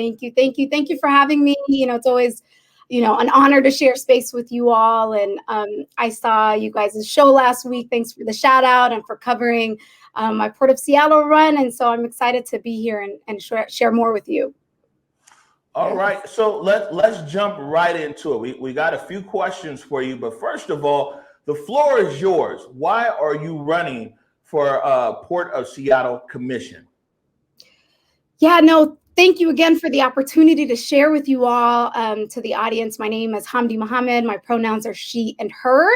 Thank you. Thank you. Thank you for having me. It's always, an honor to share space with you all. And I saw you guys' show last week. Thanks for the shout out and for covering my Port of Seattle run. And so I'm excited to be here and share more with you. All right. So let's jump right into it. We got a few questions for you. But first of all, the floor is yours. Why are you running for Port of Seattle Commission? Yeah, no, thank you again for the opportunity to share with you all, to the audience. My name is Hamdi Mohamed. My pronouns are she and her.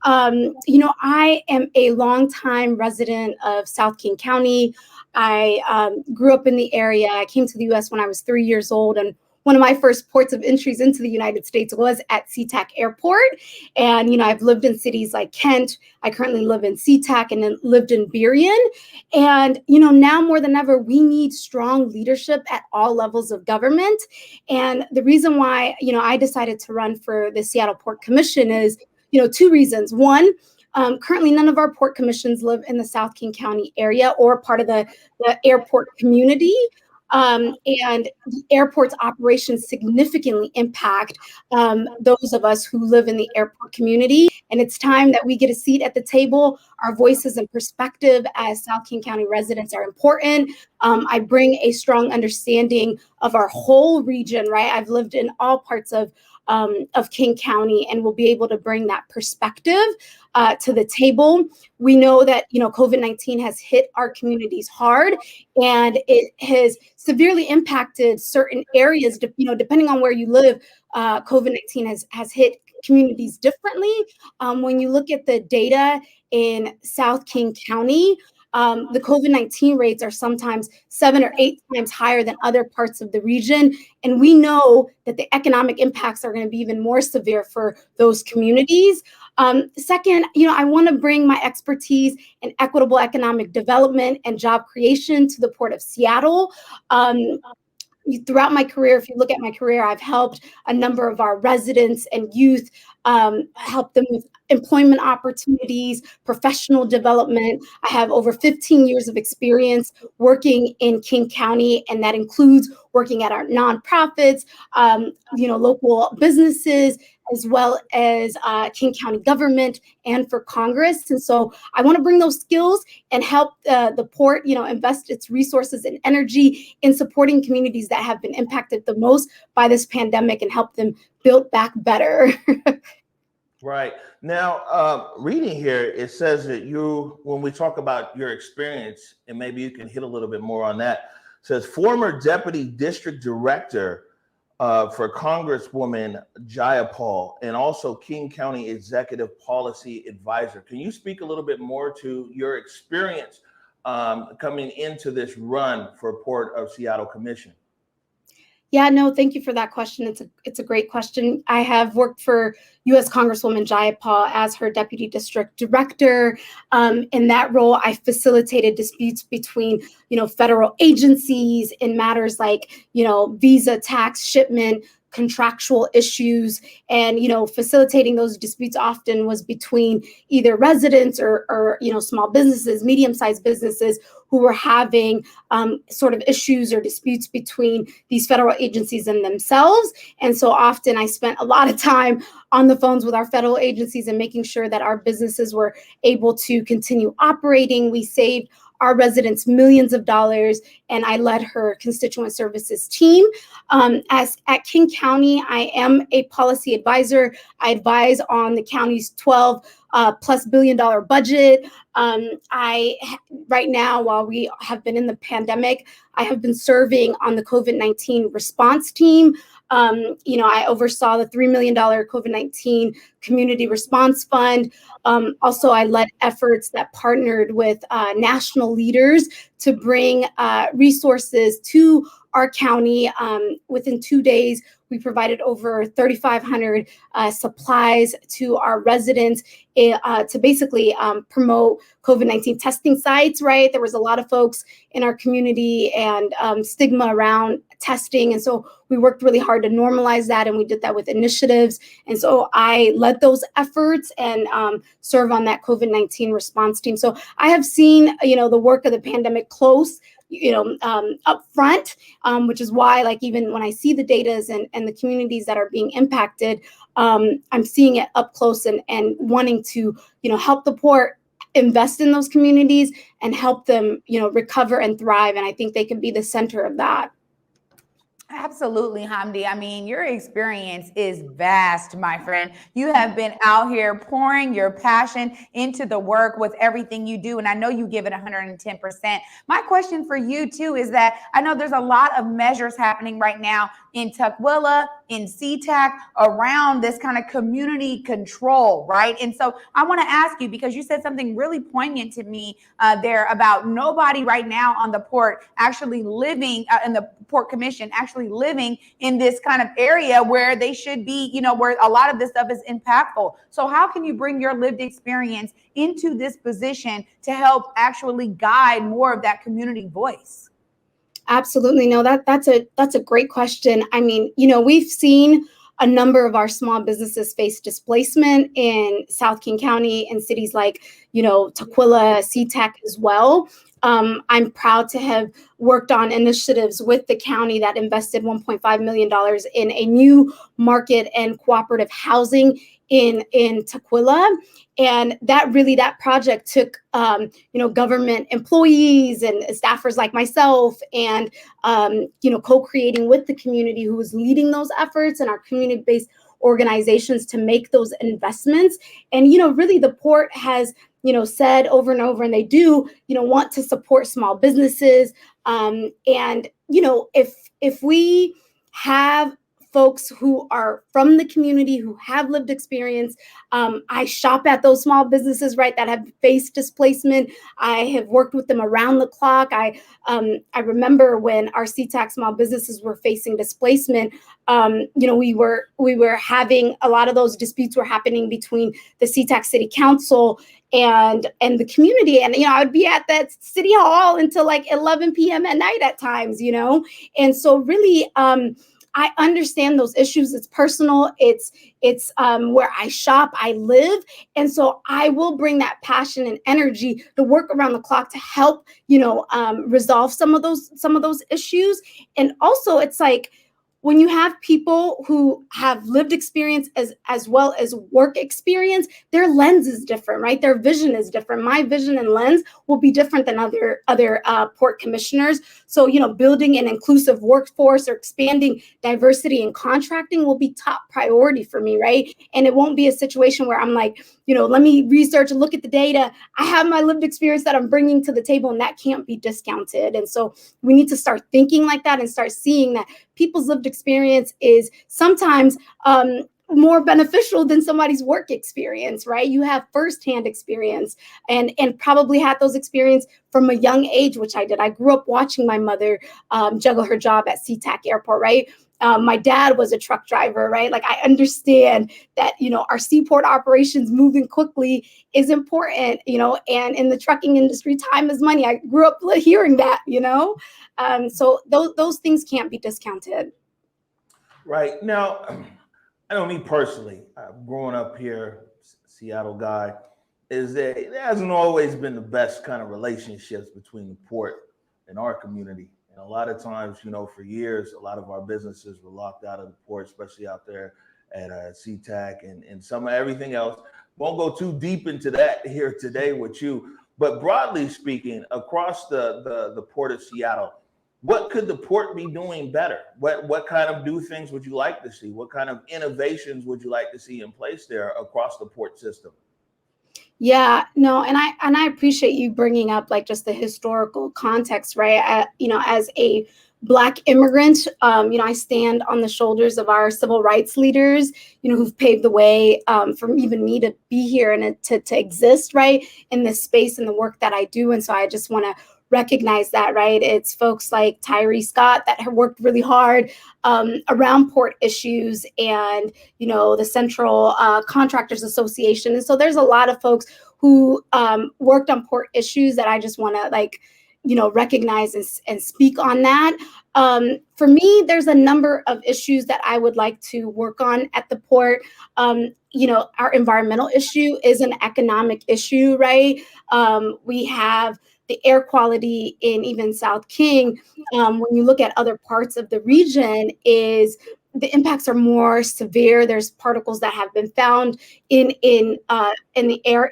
I am a longtime resident of South King County. I grew up in the area. I came to the U.S. when I was 3 years old, and one of my first ports of entries into the United States was at Seatac Airport. And, I've lived in cities like Kent. I currently live in Seatac and then lived in Burien. And, now more than ever, we need strong leadership at all levels of government. And the reason why, I decided to run for the Seattle Port Commission is, two reasons. One, currently, none of our port commissions live in the South King County area or part of the airport community. And the airport's operations significantly impact those of us who live in the airport community. And it's time that we get a seat at the table. Our voices and perspective as South King County residents are important. I bring a strong understanding of our whole region, right? I've lived in all parts of King County and will be able to bring that perspective to the table. We know that, COVID-19 has hit our communities hard, and it has severely impacted certain areas, depending on where you live. COVID-19 has hit communities differently. When you look at the data in South King County, the COVID-19 rates are sometimes 7 or 8 times higher than other parts of the region. And we know that the economic impacts are going to be even more severe for those communities. Second, I want to bring my expertise in equitable economic development and job creation to the Port of Seattle. Throughout my career, if you look at my career, I've helped a number of our residents and youth, help them with employment opportunities, professional development. I have over 15 years of experience working in King County, and that includes working at our nonprofits, local businesses, as well as King County government and for Congress. And so I want to bring those skills and help the port, invest its resources and energy in supporting communities that have been impacted the most by this pandemic and help them build back better. Right. Now, reading here, it says that when we talk about your experience, and maybe you can hit a little bit more on that, it says former deputy district director for Congresswoman Jayapal, and also King County Executive Policy Advisor. Can you speak a little bit more to your experience coming into this run for Port of Seattle Commission? Yeah, no, thank you for that question. It's a great question. I have worked for U.S. Congresswoman Jayapal as her deputy district director. In that role, I facilitated disputes between, federal agencies in matters like, visa, tax, shipment, contractual issues, and facilitating those disputes often was between either residents or small businesses, medium-sized businesses who were having sort of issues or disputes between these federal agencies and themselves. And so often I spent a lot of time on the phones with our federal agencies and making sure that our businesses were able to continue operating. We saved our residents millions of dollars, and I led her constituent services team. As at King County, I am a policy advisor. I advise on the county's $12+ billion budget. Right now, while we have been in the pandemic, I have been serving on the COVID-19 response team. I oversaw the $3 million COVID-19 Community Response Fund. Also, I led efforts that partnered with national leaders to bring resources to our county. Within 2 days, we provided over 3,500 supplies to our residents to basically promote COVID-19 testing sites, right? There was a lot of folks in our community and stigma around testing. And so we worked really hard to normalize that, and we did that with initiatives. And so I led those efforts and serve on that COVID-19 response team. So I have seen, the work of the pandemic close, up front, which is why, like, even when I see the data and the communities that are being impacted, I'm seeing it up close and wanting to, help the port invest in those communities and help them, recover and thrive. And I think they can be the center of that. Absolutely, Hamdi. I mean, your experience is vast, my friend. You have been out here pouring your passion into the work with everything you do, and I know you give it 110%. My question for you, too, is that I know there's a lot of measures happening right now in Tukwila, in Seatac, around this kind of community control, right? And so I want to ask you, because you said something really poignant to me there about nobody right now on the port actually living in the Port Commission, actually living in this kind of area where they should be, where a lot of this stuff is impactful. So how can you bring your lived experience into this position to help actually guide more of that community voice? Absolutely. No, that's a great question. I mean, we've seen a number of our small businesses face displacement in South King County and cities like, Tukwila, Seatac as well. I'm proud to have worked on initiatives with the county that invested $1.5 million in a new market and cooperative housing in Tukwila. And that project took, government employees and staffers like myself and, co-creating with the community who was leading those efforts and our community-based organizations to make those investments. And, really the port has, said over and over, and they do, want to support small businesses. And, if we have folks who are from the community, who have lived experience. I shop at those small businesses, right, that have faced displacement. I have worked with them around the clock. I remember when our Seatac small businesses were facing displacement, we were having a lot of those disputes were happening between the Seatac City Council and the community. And, I would be at that city hall until like 11 p.m. at night at times, And so really, I understand those issues. It's personal. It's where I shop, I live. And so I will bring that passion and energy to work around the clock to help, resolve some of those issues. And also it's like, when you have people who have lived experience as well as work experience, their lens is different, right? Their vision is different. My vision and lens will be different than other port commissioners. So, building an inclusive workforce or expanding diversity in contracting will be top priority for me, right? And it won't be a situation where I'm like, let me research and look at the data. I have my lived experience that I'm bringing to the table, and that can't be discounted. And so we need to start thinking like that and start seeing that people's lived experience is sometimes more beneficial than somebody's work experience, right? You have firsthand experience and probably had those experience from a young age, which I did. I grew up watching my mother juggle her job at Seatac Airport, right? My dad was a truck driver, right? Like I understand that, our seaport operations moving quickly is important, and in the trucking industry, time is money. I grew up hearing that, so those things can't be discounted. Right. Now, I know me personally, growing up here, Seattle guy, is that it hasn't always been the best kind of relationships between the port and our community. And a lot of times, for years, a lot of our businesses were locked out of the port, especially out there at Seatac and some of everything else. Won't go too deep into that here today with you. But broadly speaking, across the port of Seattle, what could the port be doing better? What kind of new things would you like to see? What kind of innovations would you like to see in place there across the port system? Yeah, no, and I appreciate you bringing up like just the historical context, right? As a Black immigrant, I stand on the shoulders of our civil rights leaders, who've paved the way for even me to be here and to exist, right, in this space and the work that I do. And so I just want to recognize that, right? It's folks like Tyree Scott that have worked really hard around port issues and, the Central Contractors Association. And so there's a lot of folks who worked on port issues that I just want to recognize and speak on that. For me, there's a number of issues that I would like to work on at the port. Our environmental issue is an economic issue, right? We have the air quality in even South King, when you look at other parts of the region, is the impacts are more severe. There's particles that have been found in the air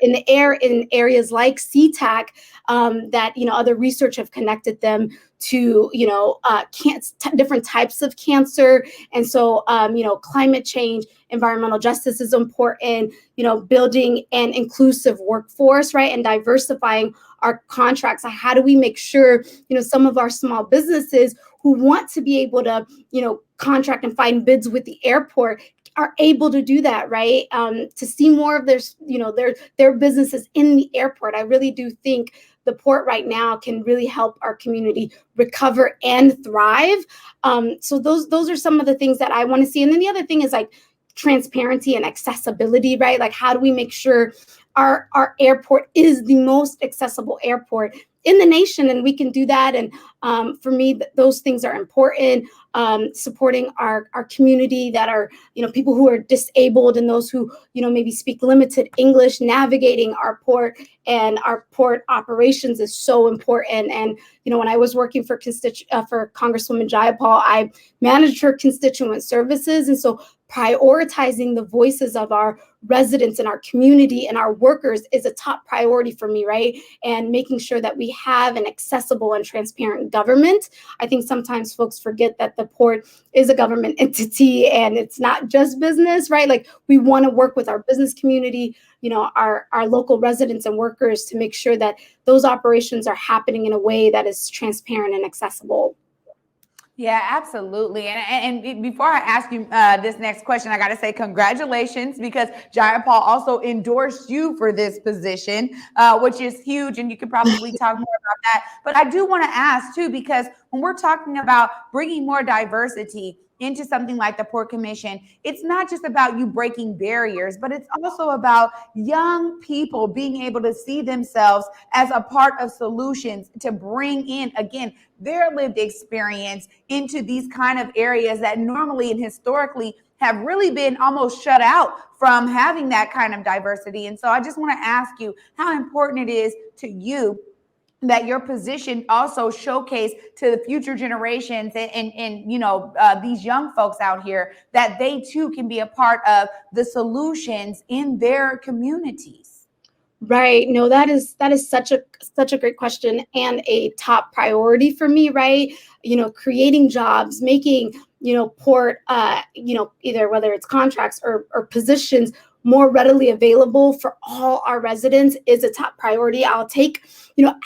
in areas like Seatac, that other research have connected them to different types of cancer. And so climate change, environmental justice is important. Building an inclusive workforce, right, and diversifying our contracts. How do we make sure some of our small businesses who want to be able to contract and find bids with the airport are able to do that, right? To see more of their businesses in the airport. I really do think the port right now can really help our community recover and thrive. So those are some of the things that I want to see. And then the other thing is like transparency and accessibility, right? Like, how do we make sure our airport is the most accessible airport in the nation? And we can do that. And for me, those things are important. Supporting our community that are, people who are disabled and those who, maybe speak limited English, navigating our port and our port operations is so important. And, when I was working for Congresswoman Jayapal, I managed her constituent services. And so prioritizing the voices of our residents and our community and our workers is a top priority for me, right? And making sure that we have an accessible and transparent government. I think sometimes folks forget that the port is a government entity and it's not just business, right? Like, we want to work with our business community, our local residents and workers to make sure that those operations are happening in a way that is transparent and accessible. Yeah, absolutely. And before I ask you this next question, I got to say congratulations, because Jayapal also endorsed you for this position, which is huge. And you could probably talk more about that. But I do want to ask too, because when we're talking about bringing more diversity into something like the Port Commission, it's not just about you breaking barriers, but it's also about young people being able to see themselves as a part of solutions to bring in, again, their lived experience into these kind of areas that normally and historically have really been almost shut out from having that kind of diversity. And so I just want to ask you how important it is to you that your position also showcase to the future generations and these young folks out here, that they too can be a part of the solutions in their communities. Right. No, that is such a great question and a top priority for me, right? Creating jobs, making, port, either whether it's contracts or positions more readily available for all our residents is a top priority. I'll take,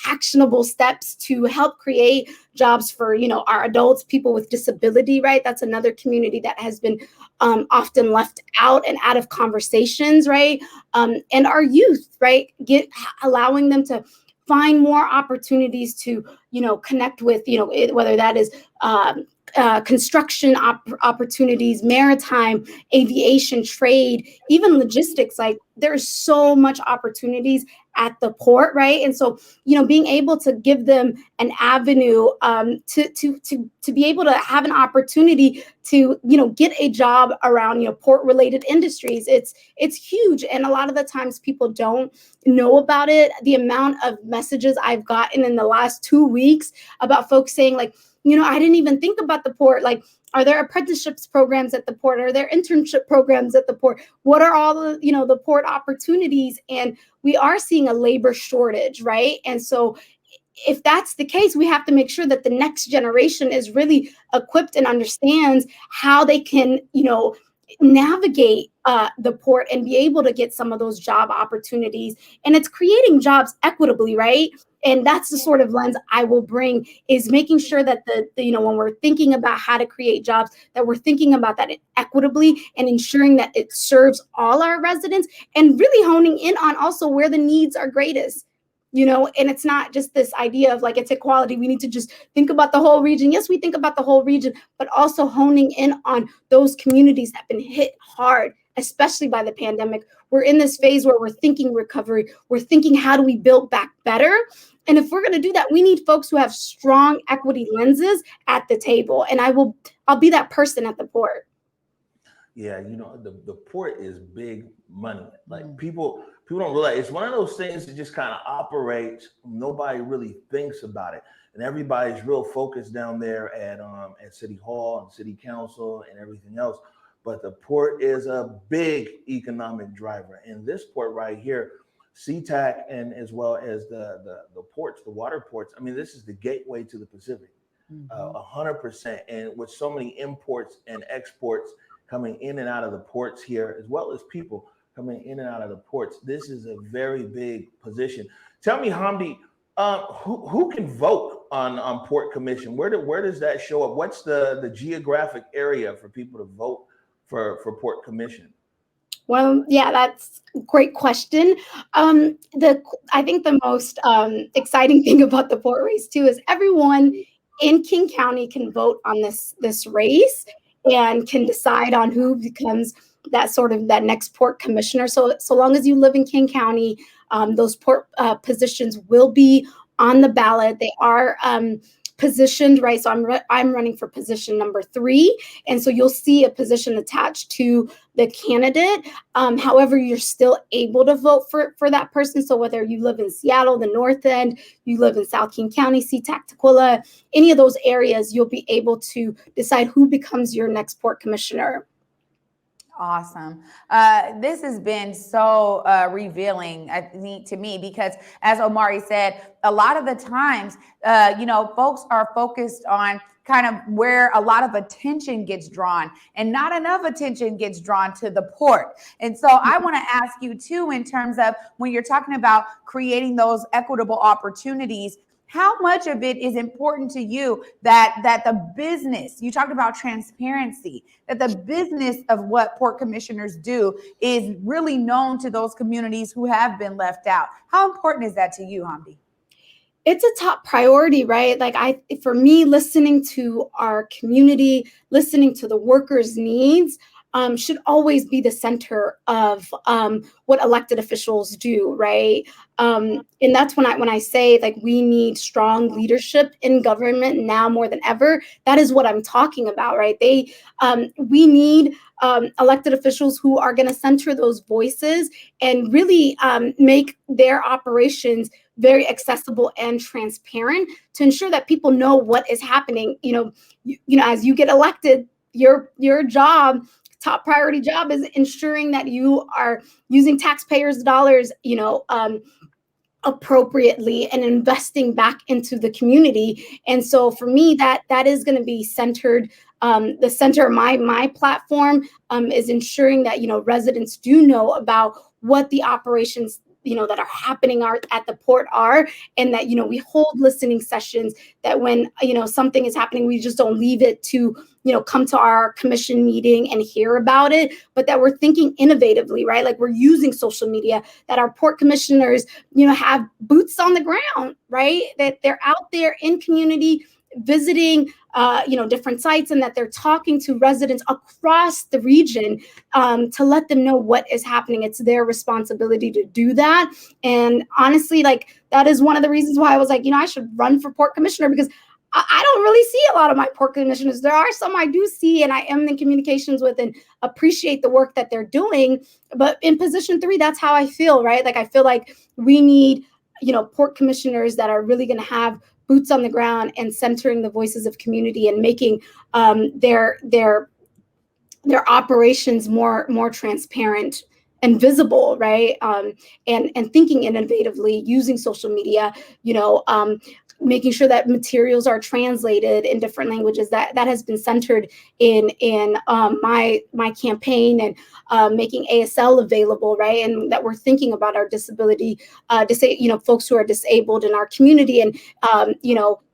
actionable steps to help create jobs for, our adults, people with disability, right? That's another community that has been often left out and out of conversations, right? And our youth, right? Allowing them to find more opportunities to, connect with, whether that is construction opportunities, maritime, aviation, trade, even logistics. Like, there's so much opportunities at the port, right? And so, being able to give them an avenue to be able to have an opportunity to, get a job around, port related industries, it's huge. And a lot of the times people don't know about it. The amount of messages I've gotten in the last 2 weeks about folks saying like, I didn't even think about the port. Like, are there apprenticeships programs at the port? Are there internship programs at the port? What are all the, the port opportunities? And we are seeing a labor shortage, right? And so if that's the case, we have to make sure that the next generation is really equipped and understands how they can, navigate the port and be able to get some of those job opportunities. And it's creating jobs equitably, right? And that's the sort of lens I will bring, is making sure that when we're thinking about how to create jobs, that we're thinking about that equitably and ensuring that it serves all our residents, and really honing in on also where the needs are greatest. And it's not just this idea of like, it's equality. We need to just think about the whole region. Yes, we think about the whole region, but also honing in on those communities that have been hit hard, especially by the pandemic. We're in this phase where we're thinking recovery. We're thinking, how do we build back better? And if we're going to do that, we need folks who have strong equity lenses at the table. And I'll be that person at the port. Yeah, the port is big money. Like people don't realize it's one of those things that just kind of operates. Nobody really thinks about it, and everybody's real focused down there at City Hall and City Council and everything else. But the port is a big economic driver, and this port right here, SeaTac, and as well as the ports, the water ports. I mean, this is the gateway to the Pacific, 100%. And with so many imports and exports coming in and out of the ports here, as well as people coming in and out of the ports, this is a very big position. Tell me, Hamdi, who can vote on port commission? Where does that show up? What's the geographic area for people to vote for port commission? Well, yeah, that's a great question. I think the most exciting thing about the port race too is everyone in King County can vote on this race and can decide on who becomes that next port commissioner. So long as you live in King County, those port positions will be on the ballot. They are positioned, right? So I'm running for position number 3, and so you'll see a position attached to the candidate. However, you're still able to vote for that person. So whether you live in Seattle, the North End, you live in South King County, SeaTac, Tukwila, any of those areas, you'll be able to decide who becomes your next port commissioner. Awesome. This has been so revealing, I think, to me, because as Omari said, a lot of the times, folks are focused on kind of where a lot of attention gets drawn, and not enough attention gets drawn to the port. And so I want to ask you too, in terms of when you're talking about creating those equitable opportunities, how much of it is important to you that the business, you talked about transparency, that the business of what port commissioners do is really known to those communities who have been left out? How important is that to you, Hamdi? It's a top priority, right? For me, listening to our community, listening to the workers' needs, should always be the center of what elected officials do, right? And that's when I say, like, we need strong leadership in government now more than ever. That is what I'm talking about, right? We need elected officials who are going to center those voices and really make their operations very accessible and transparent to ensure that people know what is happening. As you get elected, your job, top priority job, is ensuring that you are using taxpayers' dollars, appropriately and investing back into the community. And so for me, that is going to be centered. The center of my platform is ensuring that residents do know about what the operations that are happening at the port are, and that we hold listening sessions, that when something is happening, we just don't leave it to come to our commission meeting and hear about it, but that we're thinking innovatively, right? Like, we're using social media, that our port commissioners have boots on the ground, right? That they're out there in community visiting different sites, and that they're talking to residents across the region to let them know what is happening. It's their responsibility to do that. And honestly, that is one of the reasons why I was like, I should run for port commissioner, because I don't really see a lot of my port commissioners. There are some I do see, and I am in communications with and appreciate the work that they're doing. But in position 3, that's how I feel, right? Like, I feel like we need, port commissioners that are really going to have boots on the ground and centering the voices of community and making their operations more transparent and visible, right? And thinking innovatively, using social media, making sure that materials are translated in different languages. That has been centered in my campaign, and making ASL available, right? And that we're thinking about our disability, folks who are disabled in our community, and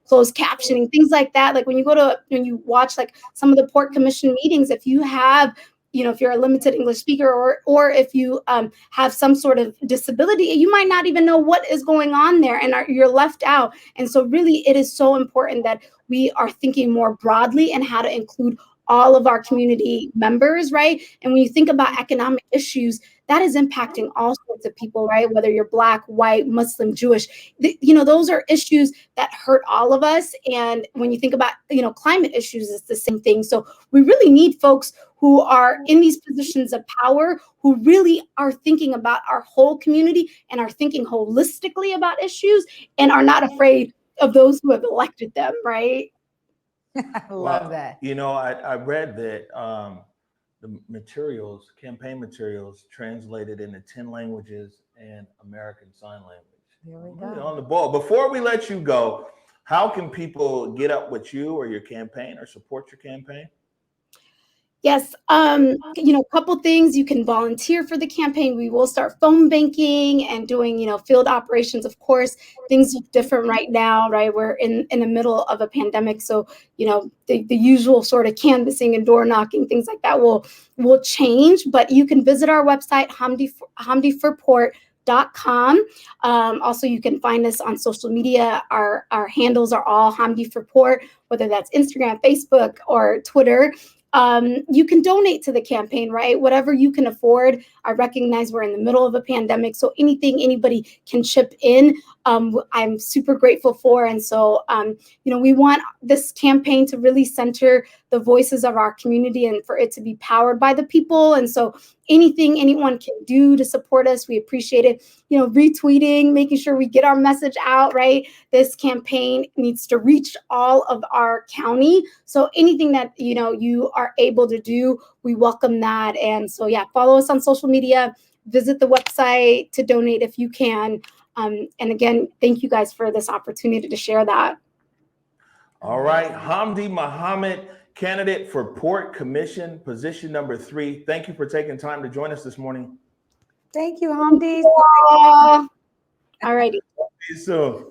closed captioning, things like that. Like, when you watch like some of the Port Commission meetings, if you have if you're a limited English speaker, or if you have some sort of disability, you might not even know what is going on there, and you're left out. And so really, it is so important that we are thinking more broadly and how to include all of our community members, right? And when you think about economic issues, that is impacting all sorts of people, right? Whether you're Black, white, Muslim, Jewish, those are issues that hurt all of us. And when you think about, climate issues, it's the same thing. So we really need folks who are in these positions of power, who really are thinking about our whole community and are thinking holistically about issues and are not afraid of those who have elected them, right? I love that. I read that the campaign materials translated into 10 languages and American Sign Language. There we go. Really on the ball. Before we let you go, how can people get up with you or your campaign or support your campaign? Yes, a couple things. You can volunteer for the campaign. We will start phone banking and doing, field operations. Of course, things look different right now, right? We're in the middle of a pandemic. So, the usual sort of canvassing and door knocking, things like that will change. But you can visit our website, hamdiforport.com. Also, you can find us on social media. Our handles are all Hamdi for Port, whether that's Instagram, Facebook, or Twitter. You can donate to the campaign, right? Whatever you can afford. I recognize we're in the middle of a pandemic, so anything anybody can chip in, I'm super grateful for. And so, we want this campaign to really center the voices of our community and for it to be powered by the people. And so anything anyone can do to support us, we appreciate it. Retweeting, making sure we get our message out, right? This campaign needs to reach all of our county. So anything that, you are able to do, we welcome that. And so, follow us on social media, visit the website to donate if you can. And again, thank you guys for this opportunity to share that. All right. Hamdi Mohamed, candidate for Port Commission, position number 3. Thank you for taking time to join us this morning. Thank you, Hamdi. All righty. See you soon.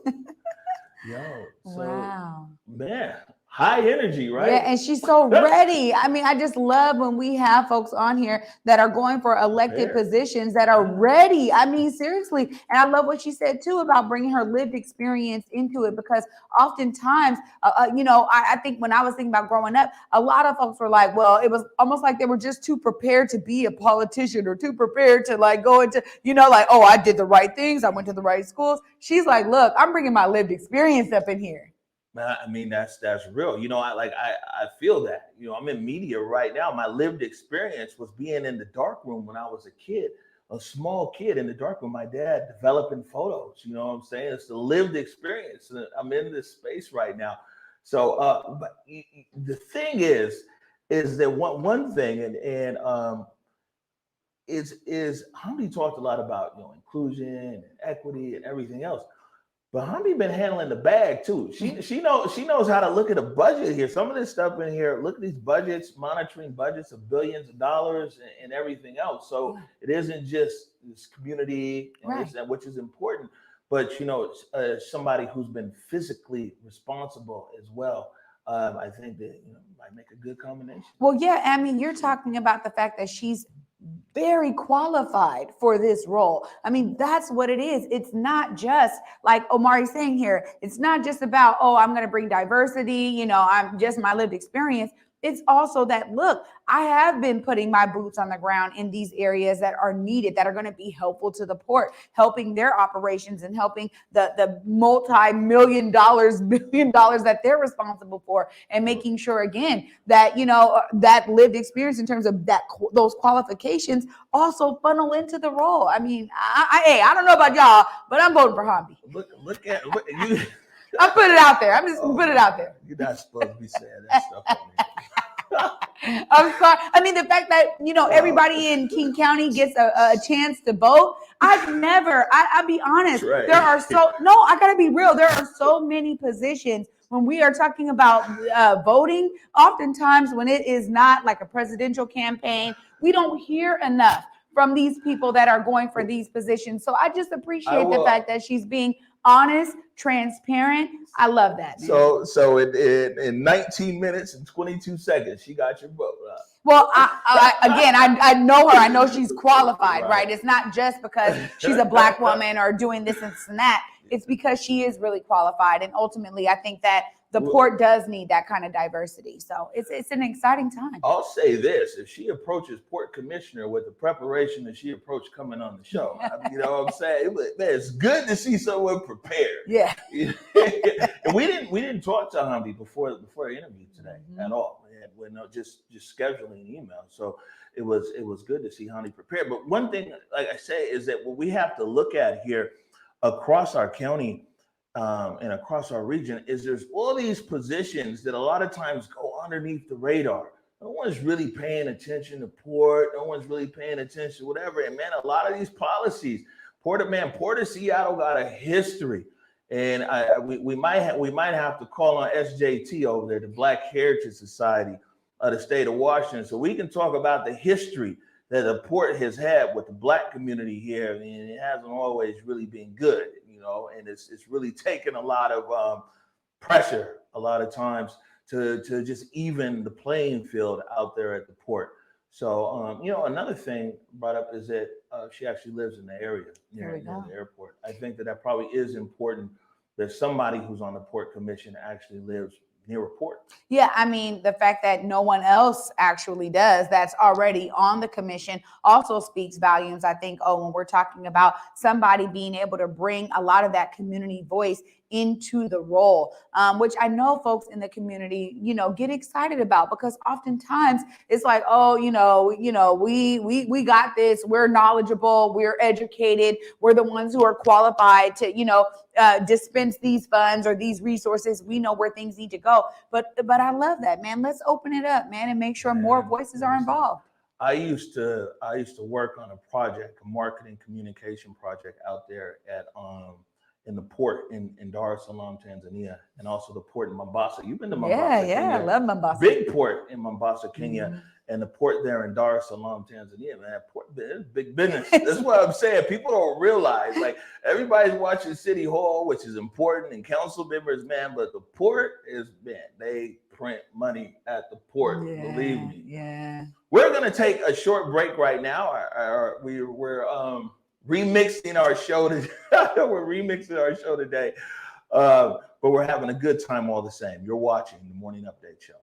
Wow. Man, high energy, right? Yeah, and she's so ready. I mean, I just love when we have folks on here that are going for elected positions that are ready. I mean, seriously. And I love what she said too about bringing her lived experience into it, because oftentimes, I think when I was thinking about growing up, a lot of folks were like, well, it was almost like they were just too prepared to be a politician or too prepared to go into, oh, I did the right things. I went to the right schools. She's like, look, I'm bringing my lived experience up in here. I mean, that's real. I feel that. I'm in media right now. My lived experience was being in the darkroom when I was a kid, a small kid in the darkroom. My dad developing photos. You know what I'm saying? It's the lived experience. I'm in this space right now. So, but the thing is that one thing, and is Hamdi talked a lot about inclusion and equity and everything else. But Hamdi been handling the bag too. She knows how to look at a budget here. Some of this stuff in here, look at these budgets, monitoring budgets of billions of dollars and everything else. So it isn't just this community, and which is important, but somebody who's been physically responsible as well. I think that might make a good combination. Well, yeah, I mean, you're talking about the fact that she's very qualified for this role. I mean, that's what it is. It's not just like Omari's saying here. It's not just about, I'm going to bring diversity. I'm just my lived experience. It's also that, look, I have been putting my boots on the ground in these areas that are needed, that are going to be helpful to the port, helping their operations and helping the multi-million dollars, billion dollars that they're responsible for, and making sure, again, that, that lived experience in terms of those qualifications also funnel into the role. I mean, I don't know about y'all, but I'm voting for Hamdi. Look at you. I put it out there. I'm just put it out there. You're not supposed to be saying that stuff. I'm sorry. I mean, the fact that, everybody in King County gets a chance to vote. I'll be honest. Right. I got to be real. There are so many positions when we are talking about voting. Oftentimes when it is not like a presidential campaign, we don't hear enough from these people that are going for these positions. So I just appreciate the fact that she's being honest, transparent. I love that. Man. So in 19 minutes and 22 seconds, she got your vote. Well, I know her. I know she's qualified, right? It's not just because she's a Black woman or doing this and that. It's because she is really qualified. And ultimately, I think that the port does need that kind of diversity. So it's an exciting time. I'll say this: if she approaches Port Commissioner with the preparation that she approached coming on the show, you know what I'm saying? Man, it's good to see someone prepared. Yeah. And we didn't talk to Hamdi before the interview today at all. We're just scheduling email. So it was good to see Hamdi prepared. But one thing, like I say, is that what we have to look at here across our county and across our region is there's all these positions that a lot of times go underneath the radar. No one's really paying attention to port. No one's really paying attention to whatever. And man, a lot of these policies, Port of Seattle got a history. And we might have to call on SJT over there, the Black Heritage Society of the state of Washington, so we can talk about the history that the port has had with the Black community here. I mean, it hasn't always really been good, you know, and it's really taken a lot of pressure a lot of times to just even the playing field out there at the port. So, you know, another thing brought up is that she actually lives in the area near the airport. I think that probably is important that somebody who's on the Port Commission actually lives near a port. Yeah, I mean, the fact that no one else actually does that's already on the commission also speaks volumes. I think, when we're talking about somebody being able to bring a lot of that community voice into the role, which I know folks in the community, you know, get excited about, because oftentimes it's like, we got this, we're knowledgeable, we're educated, we're the ones who are qualified to, dispense these funds or these resources. We know where things need to go. But I love that, man. Let's open it up, man, and make sure more voices are involved. I used to work on a project, a marketing communication project out there at in the port in Dar es Salaam, Tanzania, and also the port in Mombasa. You've been to Mombasa, Kenya. I love Mombasa. Big port in Mombasa, Kenya, and the port there in Dar es Salaam, Tanzania. Man, that port is big business. That's what I'm saying. People don't realize, like, everybody's watching City Hall, which is important, and council members, man, but the port is, man, they print money at the port. Believe me. Yeah. We're gonna take a short break right now. We're remixing our show today. We're remixing our show today, but we're having a good time all the same. You're watching the Morning Update Show.